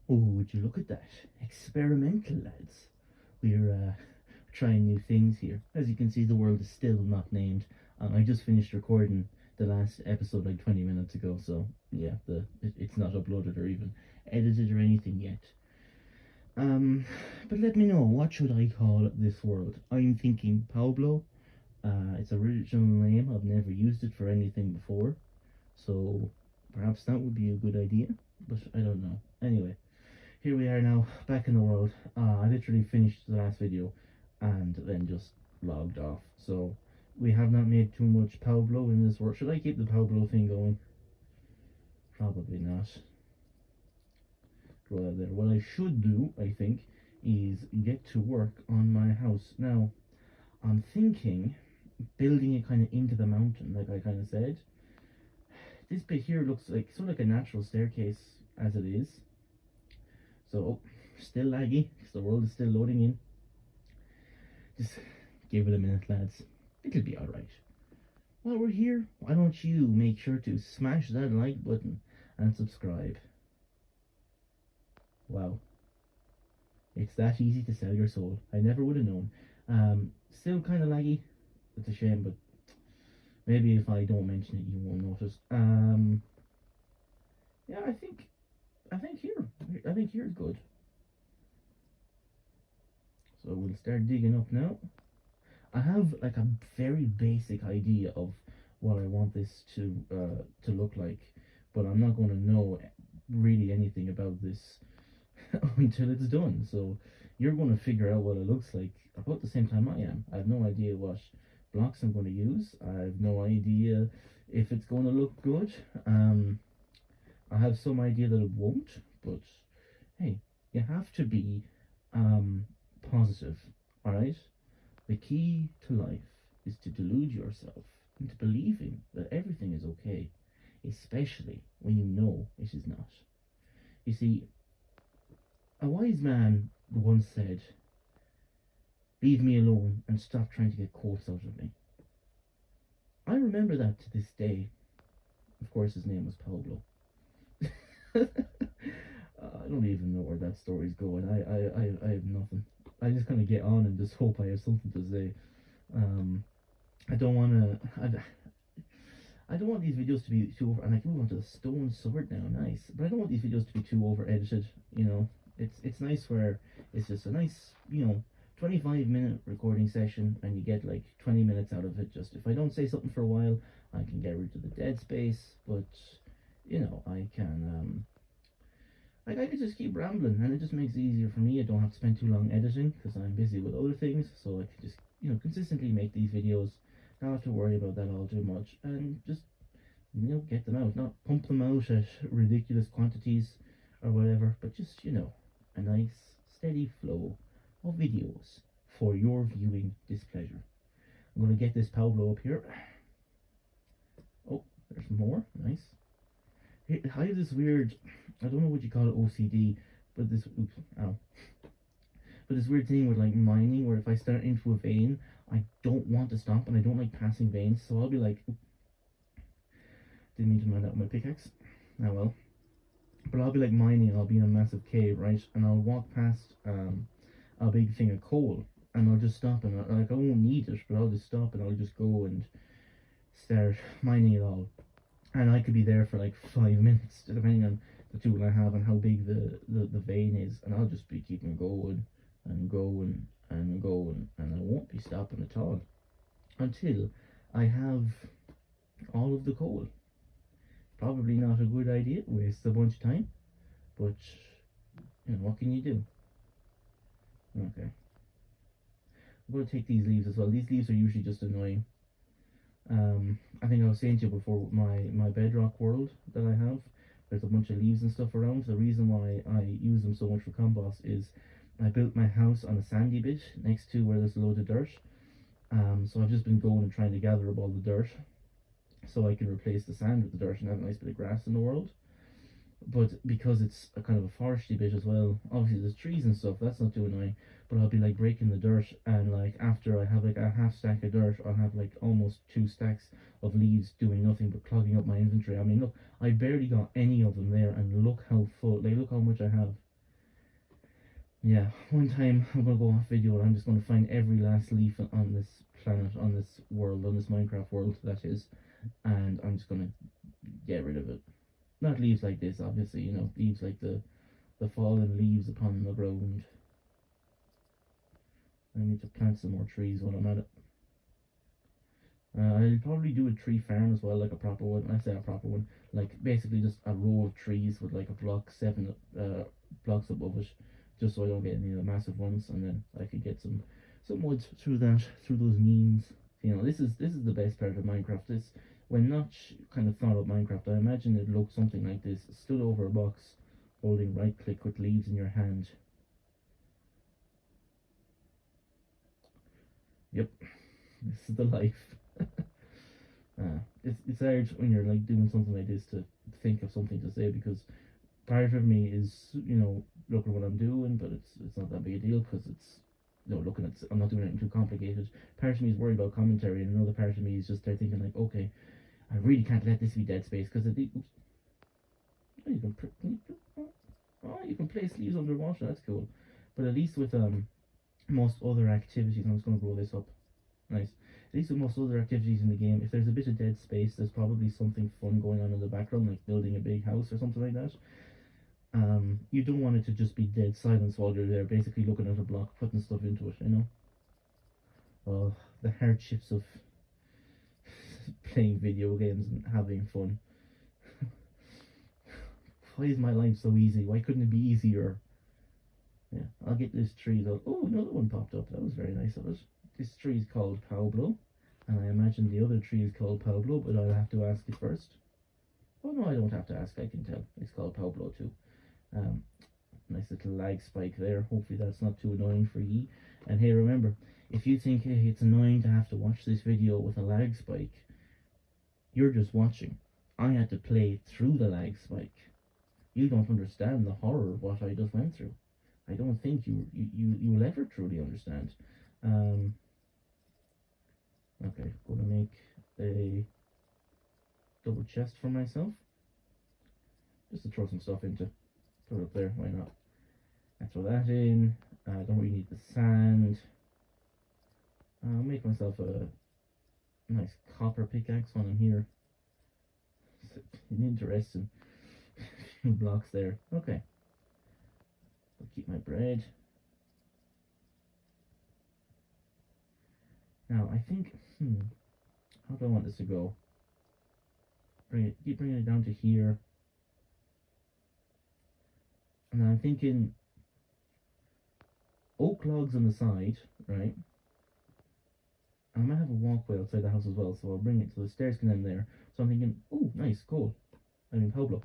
Oh, would you look at that? Experimental, lads. We're trying new things here. As you can see, the world is still not named. I just finished recording the last episode like 20 minutes ago, so yeah, it's not uploaded or even edited or anything yet. Um, but let me know, what should I call this world? I'm thinking Pablo. It's a original name. I've never used it for anything before, so perhaps that would be a good idea. But I don't know. Anyway, here we are now, back in the world. I literally finished the last video and then just logged off. So we have not made too much Pablo in this world. Should I keep the Pablo thing going? Probably not. Throw that there. What I should do, I think, is get to work on my house. Now, I'm thinking building it kind of into the mountain, like I kind of said. This bit here looks like sort of like a natural staircase as it is. So, oh, still laggy because the world is still loading in. Just give it a minute, lads. It'll be alright. While we're here, why don't you make sure to smash that like button and subscribe? Wow, it's that easy to sell your soul. I never would have known. Still kind of laggy. It's a shame, but maybe if I don't mention it, you won't notice. Yeah, I think here's good. So we'll start digging up now. I have like a very basic idea of what I want this to look like, but I'm not going to know really anything about this until it's done. So you're going to figure out what it looks like about the same time I am. I have no idea what blocks I'm going to use. I have no idea if it's going to look good. I have some idea that it won't, but hey, you have to be um, positive, alright? The key to life is to delude yourself into believing that everything is okay, especially when you know it is not. You see, a wise man once said, "Leave me alone and stop trying to get quotes out of me." I remember that to this day. Of course, his name was Pablo. I don't even know where that story's going. I have nothing. I just kind of get on and just hope I have something to say. Um, I don't want to. I don't want these videos to be too over. And I can move on to the stone sword now. Nice, but I don't want these videos to be too over edited. You know, it's nice where it's just a nice 25-minute recording session, and you get like 20 minutes out of it. Just if I don't say something for a while, I can get rid of the dead space. But I can I could just keep rambling, and it just makes it easier for me. I don't have to spend too long editing because I'm busy with other things, so I can just consistently make these videos. Not have to worry about that all too much, and just get them out. Not pump them out at ridiculous quantities or whatever, but just a nice steady flow of videos for your viewing displeasure. I'm gonna get this Pablo up here. Oh, there's more. Nice. I have this weird, I don't know what you call it, OCD, but oops, ow. But this weird thing with like mining where if I start into a vein, I don't want to stop and I don't like passing veins, so I'll be like, didn't mean to mine that with my pickaxe. Oh well. But I'll be like mining, I'll be in a massive cave, right? And I'll walk past a big thing of coal and I'll just stop and I won't need it, but I'll just stop and I'll just go and start mining it all. And I could be there for like 5 minutes, depending on the tool I have and how big the vein is, and I'll just be keeping going and going and going, and I won't be stopping at all until I have all of the coal. Probably not a good idea, wastes a bunch of time, but what can you do? Okay, I'm going to take these leaves as well. These leaves are usually just annoying. I think I was saying to you before with my bedrock world that I have, there's a bunch of leaves and stuff around. The reason why I use them so much for compost is I built my house on a sandy bit next to where there's a load of dirt. So I've just been going and trying to gather up all the dirt so I can replace the sand with the dirt and have a nice bit of grass in the world. But because it's a kind of a foresty bit as well, obviously there's trees and stuff, that's not too annoying, but I'll be like breaking the dirt, and like after I have like a half stack of dirt, I'll have like almost 2 stacks of leaves doing nothing but clogging up my inventory. I mean, look, I barely got any of them there, and look how full, like look how much I have. Yeah, one time I'm gonna go off video and I'm just gonna find every last leaf on this planet, on this world, on this Minecraft world that is, and I'm just gonna get rid of it. Not leaves like this, obviously, you know, leaves like the fallen leaves upon the ground. I need to plant some more trees when I'm at it. I'll probably do a tree farm as well, like a proper one. I say a proper one, like basically just a row of trees with like a block, 7 blocks above it, just so I don't get any of the massive ones, and then I could get some wood through that, through those means. You know, this is the best part of Minecraft. This when Notch kind of thought of Minecraft, I imagine it looked something like this: stood over a box, holding right click with leaves in your hand. Yep, this is the life. It's hard when you're like doing something like this to think of something to say, because part of me is, you know, look at what I'm doing, but it's not that big a deal because it's, you know, looking at, I'm not doing anything too complicated. Part of me is worried about commentary, and another part of me is just there thinking like, okay, I really can't let this be Dead Space because it. Oops, oh, you can place leaves underwater. That's cool, but at least with most other activities, I'm just gonna grow this up. Nice. At least with most other activities in the game, if there's a bit of dead space, there's probably something fun going on in the background, like building a big house or something like that. You don't want it to just be dead silence while you're there, basically looking at a block, putting stuff into it, you know? The hardships of playing video games and having fun. Why is my life so easy? Why couldn't it be easier? Yeah, I'll get this tree though. Oh, another one popped up. That was very nice of it. This tree is called Pablo, and I imagine the other tree is called Pablo, but I'll have to ask it first. Oh no, I don't have to ask. I can tell. It's called Pablo too. Um, Nice little lag spike there. Hopefully that's not too annoying for ye. And hey, remember, if you think hey, it's annoying to have to watch this video with a lag spike, you're just watching. I had to play through the lag spike. You don't understand the horror of what I just went through. I don't think you will ever truly understand. Um, okay, gonna make a double chest for myself, just to throw some stuff into. Throw it up there. Why not? I throw that in. I don't really need the sand. I'll make myself a nice copper pickaxe when I'm here. An interesting few blocks there. Okay. I'll keep my bread. Now I think, how do I want this to go? Keep bringing it down to here. And I'm thinking oak logs on the side, right? And I might have a walkway outside the house as well, so I'll bring it so the stairs can end there. So I'm thinking, oh, nice, cool. I mean, Pablo.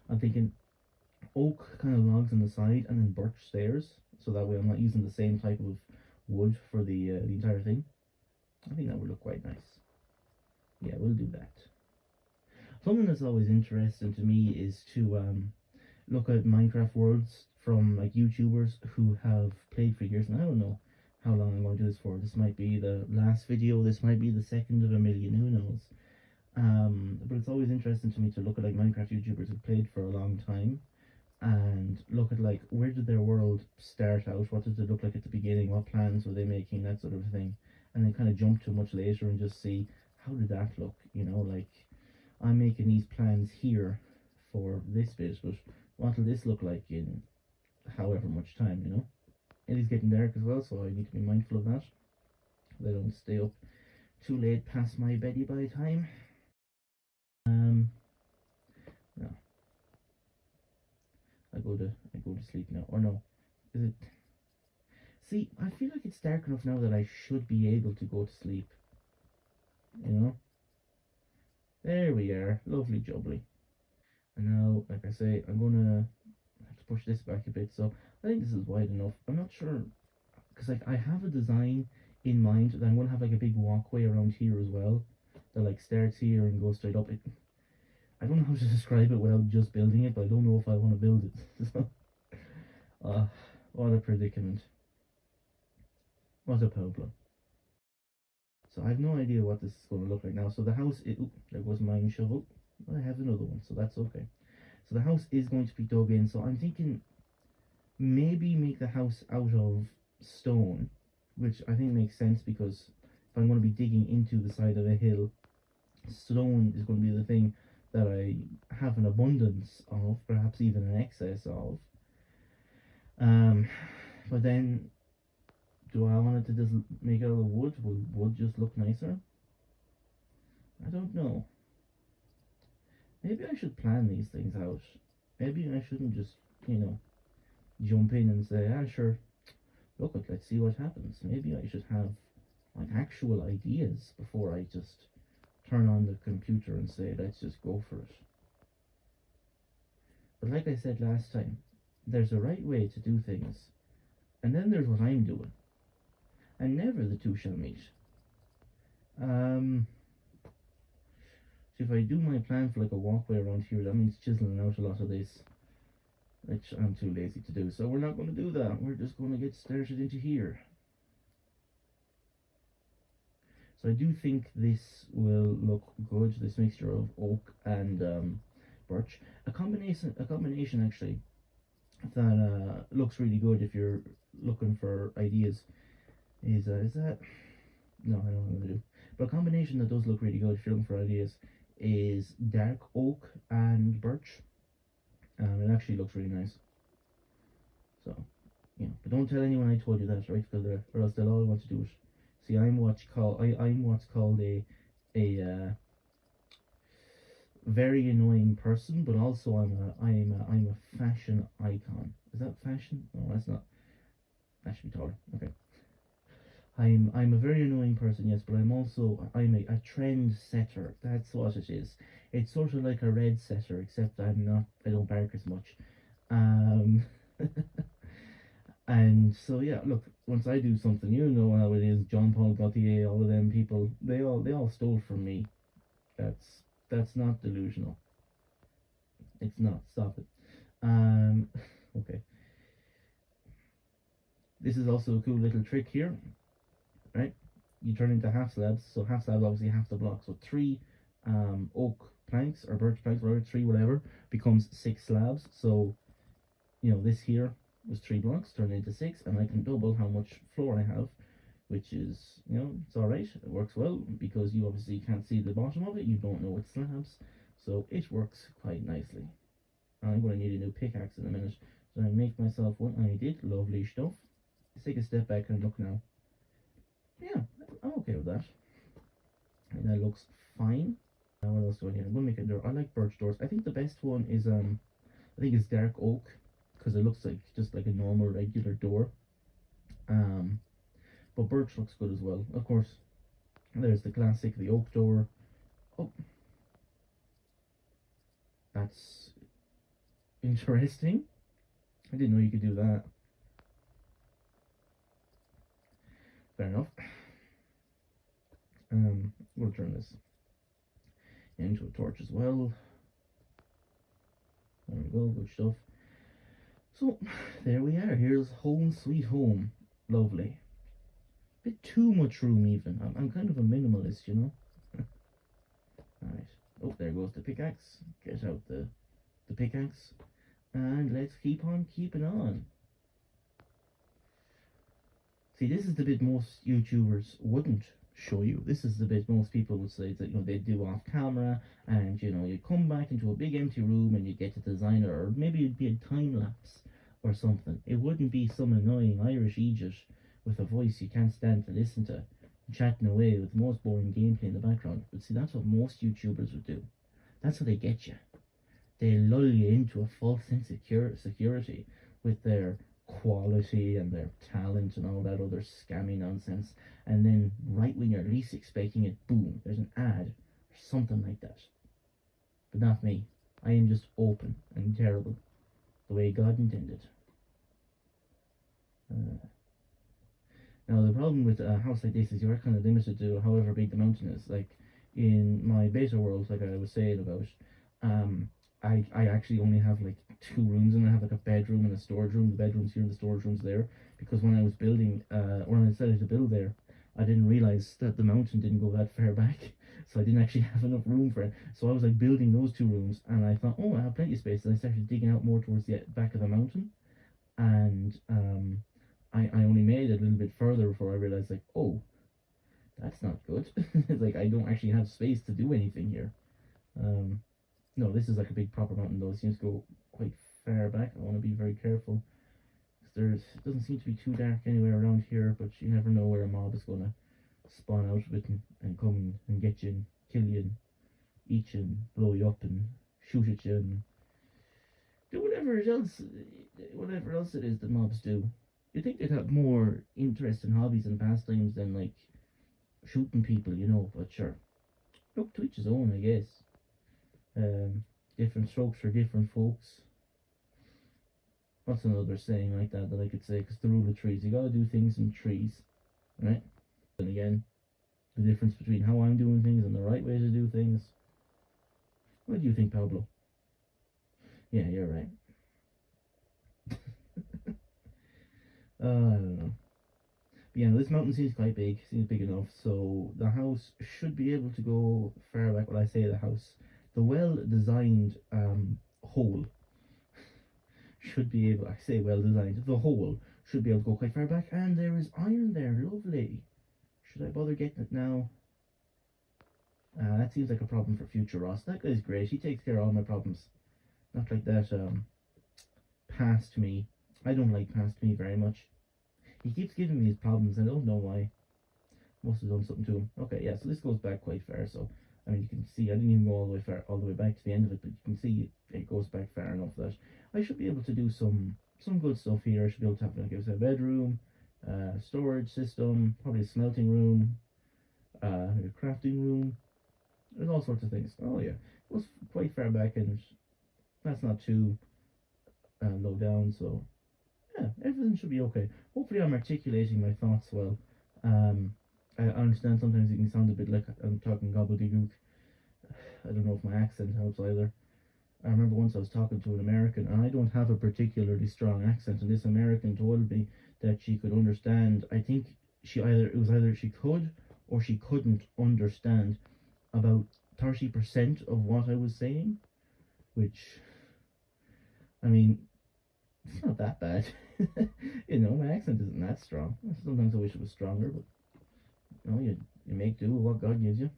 I'm thinking oak kind of logs on the side and then birch stairs, so that way I'm not using the same type of wood for the entire thing. I think that would look quite nice. Yeah, we'll do that. Something that's always interesting to me is to look at Minecraft worlds from like YouTubers who have played for years, and I don't know how long I'm going to do this for. This might be the last video, this might be the second of a million, who knows. But it's always interesting to me to look at like Minecraft YouTubers who played for a long time and look at like where did their world start out, what did it look like at the beginning, what plans were they making, that sort of thing, and then kind of jump to much later and just see how did that look, you know, like I'm making these plans here for this bit, but what will this look like in however much time, you know? It is getting dark as well, so I need to be mindful of that. I don't stay up too late past my beddy by time. No, I go to sleep now, or no, is it? See, I feel like it's dark enough now that I should be able to go to sleep. You know? There we are. Lovely jubbly. And now, like I say, I'm gonna have to push this back a bit. So I think this is wide enough. I'm not sure, because like I have a design in mind that I'm gonna have like a big walkway around here as well, that like starts here and goes straight up. I don't know how to describe it without just building it, but I don't know if I want to build it. So, what a predicament. What a problem. So I have no idea what this is going to look like now. So the house, there goes mine shovel. I have another one, so that's okay. So the house is going to be dug in. So I'm thinking maybe make the house out of stone, which I think makes sense because if I'm going to be digging into the side of a hill, stone is going to be the thing that I have an abundance of, perhaps even an excess of. Um, but then, do I want it to just make it out of wood? Will wood just look nicer? I don't know. Maybe I should plan these things out. Maybe I shouldn't just, you know, jump in and say, ah, sure, look it, let's see what happens. Maybe I should have like actual ideas before I just turn on the computer and say, let's just go for it. But like I said last time, there's a right way to do things, and then there's what I'm doing, and never the two shall meet. Um, so if I do my plan for like a walkway around here, that means chiseling out a lot of this, which I'm too lazy to do. So we're not going to do that. We're just going to get started into here. So I do think this will look good. This mixture of oak and birch, a combination actually that looks really good if you're looking for ideas. Is that no? I don't know what I'm gonna do. But a combination that does look really good if you're looking for ideas is dark oak and birch. It actually looks really nice. So yeah, but don't tell anyone I told you that, right? Because or else they'll all want to do it. See, I'm what's called a very annoying person, but also I'm a fashion icon. Is that fashion? No, that's not. That should be taller. Okay. I'm a very annoying person, yes, but I'm a trend setter. That's what it is. It's sort of like a red setter, except I don't bark as much. Um and so yeah, look, once I do something, you know how it is. John Paul Gaultier, all of them people, they all stole from me. That's not delusional. It's not. Stop it. Um okay. This is also a cool little trick here, right? You turn into half slabs. So half slabs obviously half the block. So three oak planks or birch planks, whatever, three whatever, becomes six slabs. So this here was three blocks turned into six, and I can double how much floor I have, which is it's all right. It works well because you obviously can't see the bottom of it. You don't know it's slabs, so it works quite nicely. I'm going to need a new pickaxe in a minute. So I make myself one. I did lovely stuff. Let's take a step back and look now. Yeah, I'm okay with that. And that looks fine. Now what else do I need? I'm gonna make a door. I like birch doors. I think the best one is I think it's dark oak because it looks like just like a normal regular door. Um, but birch looks good as well. Of course, there's the classic, the oak door. Oh, that's interesting. I didn't know you could do that. Fair enough. We'll turn this into a torch as well. There we go, good stuff. So, there we are. Here's home sweet home. Lovely. Bit too much room even. I'm kind of a minimalist, you know. Alright. Oh, there goes the pickaxe. Get out the pickaxe. And let's keep on keeping on. See, this is the bit most YouTubers wouldn't show you. This is the bit most people would say that they do off camera, and you come back into a big empty room and you get to design it, or maybe it'd be a time lapse or something. It wouldn't be some annoying Irish idiot with a voice you can't stand to listen to, chatting away with the most boring gameplay in the background. But see, that's what most YouTubers would do. That's how they get you. They lull you into a false sense of security with their quality and their talent and all that other scammy nonsense, and then right when you're least expecting it, boom, there's an ad or something like that. But not me. I am just open and terrible, the way God intended. Now the problem with a house like this is you're kind of limited to however big the mountain is. Like in my beta world, like I was saying about, I actually only have like two rooms, and I have like a bedroom and a storage room. The bedroom's here and the storage room's there, because when I was building, when I decided to build there, I didn't realize that the mountain didn't go that far back, so I didn't actually have enough room for it. So I was like building those two rooms, and I thought, oh, I have plenty of space, and I started digging out more towards the back of the mountain, and I only made it a little bit further before I realized, like, oh, that's not good. It's like I don't actually have space to do anything here. Um, no, this is like a big proper mountain though. It seems to go quite far back. I want to be very careful. 'Cause it doesn't seem to be too dark anywhere around here, but you never know where a mob is gonna spawn out of it and come and get you and kill you and eat you and blow you up and shoot at you and do whatever else it is that mobs do. You think they'd have more interest in hobbies and pastimes than like shooting people, but sure. Look, to each his own, I guess. Um, Different strokes for different folks. What's another saying like that I could say? Because the rule of trees, you gotta do things in trees, right? And again, the difference between how I'm doing things and the right way to do things. What do you think, Pablo? Yeah, you're right. I don't know. But yeah, this mountain seems quite big, seems big enough, so the house should be able to go far back. When I say the house, the well-designed hole should be able, I say well-designed, the hole should be able to go quite far back, and there is iron there, lovely. Should I bother getting it now? That seems like a problem for future Ross. That guy's great, he takes care of all my problems. Not like that, past me. I don't like past me very much. He keeps giving me his problems, I don't know why. Must have done something to him. Okay, yeah, so this goes back quite far, so I mean you can see I didn't even go all the way back to the end of it, but you can see it goes back far enough that I should be able to do some good stuff here. I should be able to have like a bedroom, storage system, probably a smelting room, maybe a crafting room. There's all sorts of things. Oh yeah, it goes quite far back and that's not too low down, so yeah, everything should be okay. Hopefully, I'm articulating my thoughts well. Um, I understand sometimes it can sound a bit like I'm talking gobbledygook. I don't know if my accent helps either. I remember once I was talking to an American, and I don't have a particularly strong accent, and this American told me that she could understand. I think it was either she could or she couldn't understand about 30% of what I was saying, which I mean it's not that bad. My accent isn't that strong. Sometimes I wish it was stronger, but you make do with what God gives you.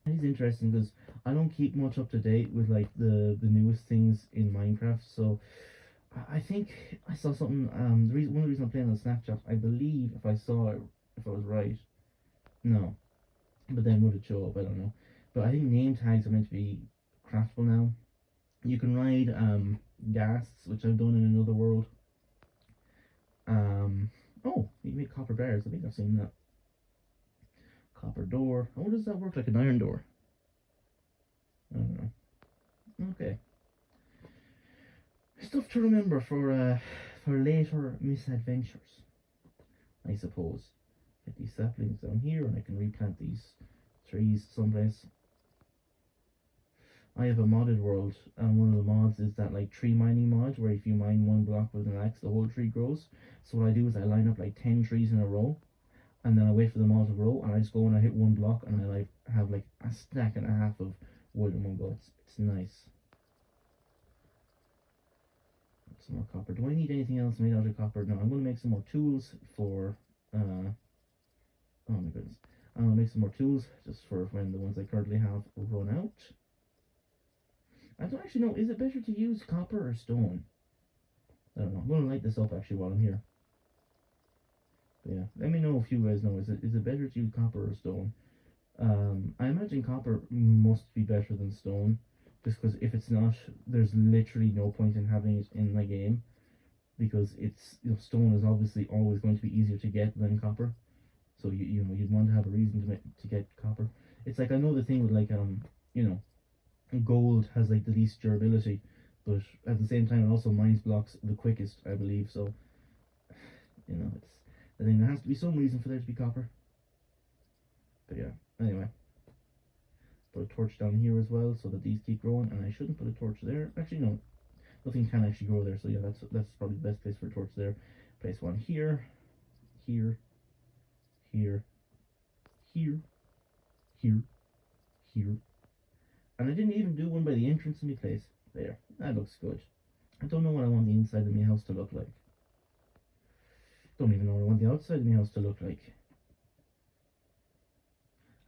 It's interesting because I don't keep much up to date with like the newest things in Minecraft. So I think I saw something. One of the reasons I'm playing on Snapchat, I believe, if I saw it, if I was right, no, but then would it show up? I don't know. But I think name tags are meant to be craftable now. You can ride ghasts, which I've done in another world. Um, oh, you can make copper bars. I think I've seen that. Copper door. How does that work like an iron door? I don't know. Okay. Stuff to remember for later misadventures, I suppose. Get these saplings down here and I can replant these trees someplace. I have a modded world, and one of the mods is that like tree mining mod, where if you mine one block with an axe, the whole tree grows. So what I do is I line up like 10 trees in a row, and then I wait for them all to grow, and I just go and I hit one block, and I like have like a stack and a half of wood in one go. It's nice. Some more copper. Do I need anything else made out of copper? No, I'm going to make some more tools for. Oh my goodness. I'm going to make some more tools just for when the ones I currently have run out. I don't actually know. Is it better to use copper or stone? I don't know. I'm going to light this up actually while I'm here. But yeah, let me know if you guys know. Is it better to use copper or stone? I imagine copper must be better than stone, just because if it's not, there's literally no point in having it in the game, because stone is obviously always going to be easier to get than copper. So you'd want to have a reason to get copper. It's like I know the thing with like gold has like the least durability, but at the same time it also mines blocks the quickest, I believe. So it's I think there has to be some reason for there to be copper. But yeah, anyway, put a torch down here as well so that these keep growing, and I shouldn't put a torch there. Actually, no, nothing can actually grow there. So yeah, that's probably the best place for a torch there. Place one here, here, here, here, here, here. And I didn't even do one by the entrance in my place. There, that looks good. I don't know what I want the inside of my house to look like. Don't even know what I want the outside of my house to look like.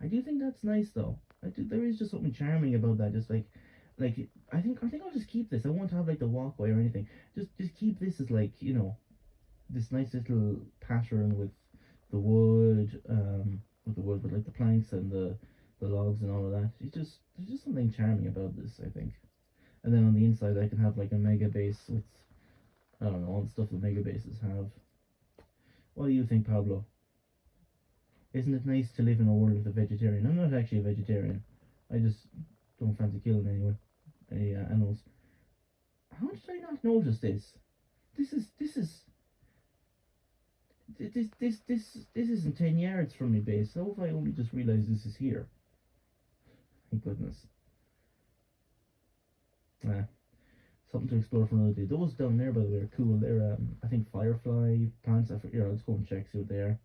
I do think that's nice though. I do, there is just something charming about that. Just like I think I'll just keep this. I won't have like the walkway or anything. Just keep this as like this nice little pattern with the wood with like the planks and the logs and all of that. It's just there's just something charming about this. I think. And then on the inside, I can have like a mega base with I don't know all the stuff that mega bases have. What do you think, Pablo? Isn't it nice to live in a world with a vegetarian? I'm not actually a vegetarian. I just don't fancy killing anyone, any animals. How did I not notice this? This is this isn't 10 yards from me base. How have I only just realised this is here? Thank goodness. Ah, something to explore for another day. Those down there, by the way, are cool. They're I think firefly plants. Let's go and check see what they are.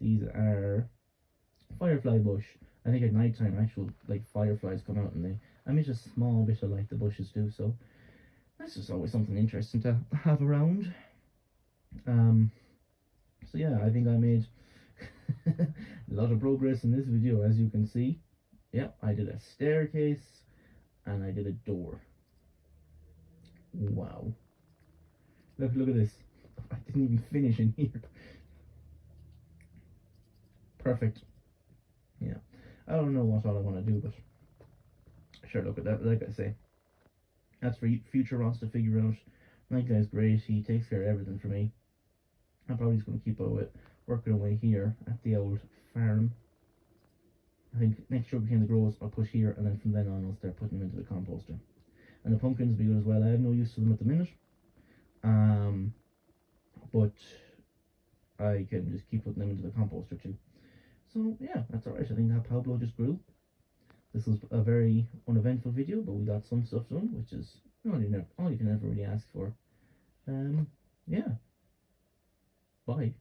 These are firefly bush. I think at night time actual like fireflies come out and they emit a small bit of light the bushes do, so that's just always something interesting to have around. Um so yeah, I think I made a lot of progress in this video, as you can see. Yeah, I did a staircase and I did a door. Wow. Look at this. I didn't even finish in here. Perfect. Yeah. I don't know what all I want to do, but sure, look at that. Like I say, that's for future Ross to figure out. That guy's great. He takes care of everything for me. I'm probably just going to keep working away here at the old farm. I think next sugarcane that grows, I'll push here, and then from then on, I'll start putting them into the composter. And the pumpkins will be good as well. I have no use for them at the minute. But I can just keep putting them into the composter too. So yeah, that's alright. I think that Pablo just grew. This was a very uneventful video, but we got some stuff done, which is all you can ever really ask for. Yeah. Bye.